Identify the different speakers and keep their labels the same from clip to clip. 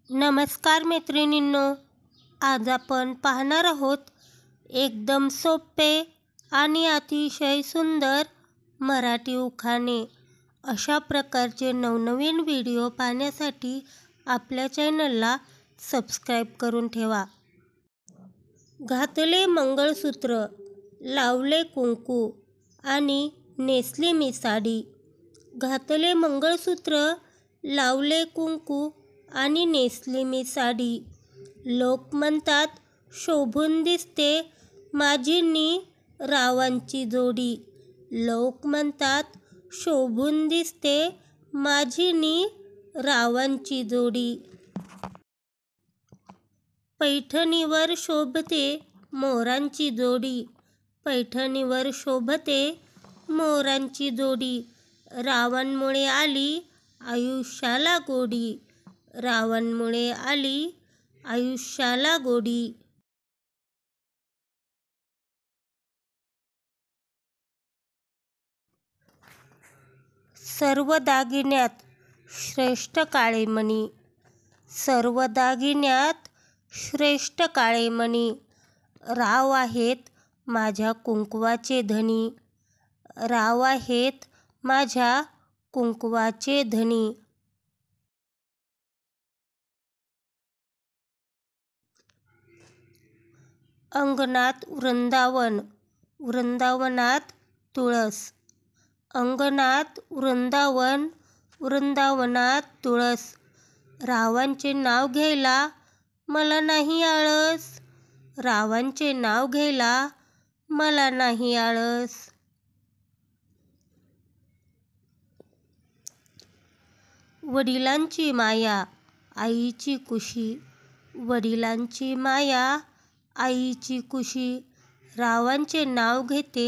Speaker 1: नमस्कार मैत्रिणींनो, आज आपण पाहणार आहोत एकदम सोपे आणि अतिशय सुंदर मराठी उखाणे। अशा प्रकारचे नवनवीन व्हिडिओ पाहण्यासाठी आपल्या चॅनलला सबस्क्राईब करून ठेवा। घातले मंगळसूत्र, लावले कुंकू आणि नेसली मी साडी। घातले मंगळसूत्र, लावले कुंकू आणि नेसली मी साडी। लोक म्हणतात शोभून दिसते माझी नी रावांची जोडी। लोक म्हणतात शोभून दिसते माझी नी रावांची जोडी। पैठणीवर शोभते मोरांची जोडी। पैठणीवर शोभते मोरांची जोडी। रावांमुळे आली आयुष्याला गोडी। रावांमुळे आली आयुष्याला गोडी। सर्व दागिन्यात श्रेष्ठ काळे मणी। सर्व दागिन्यात श्रेष्ठ काळे मणी। राव आहेत माझ्या कुंकवाचे धनी। राव आहेत माझ्या कुंकवाचे धनी। अंगणात वृंदावन, वृंदावनात तुळस। अंगणात वृंदावन, वृंदावनात तुळस। रावांचे नाव घ्यायला मला नाही आळस। रावांचे नाव घ्यायला मला नाही आळस। वडिलांची माया आईची कुशी। वडिलांची माया आईची कुशी। रावांचे नाव घेते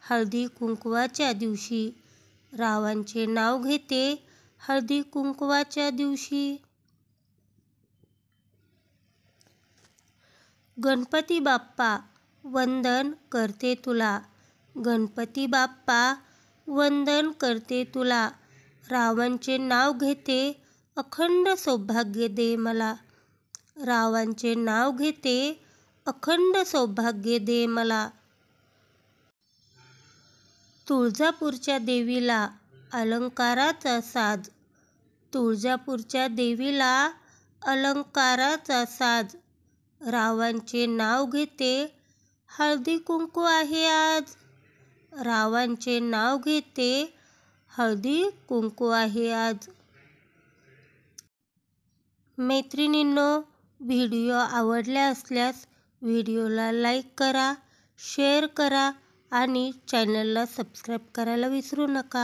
Speaker 1: हळदी कुंकवाच्या दिवशी। रावांचे नाव घेते हळदी कुंकवाच्या दिवशी। गणपती बाप्पा वंदन करते तुला। गणपती बाप्पा वंदन करते तुला। रावांचे नाव घेते अखंड सौभाग्य दे मला। रावांचे नाव घेते अखंड सौभाग्य दे मला। तुळजापूरच्या देवीला अलंकाराचा साज। तुळजापूरच्या देवीला अलंकाराचा साज। रावांचे नाव घेते हळदी कुंकू आहे आज। रावांचे नाव घेते हळदी कुंकू आहे आज। मैत्रिणींनो, व्हिडिओ आवडला असल्यास व्हिडिओला लाईक करा, शेअर करा आणि चॅनलला सबस्क्राईब करायला विसरू नका।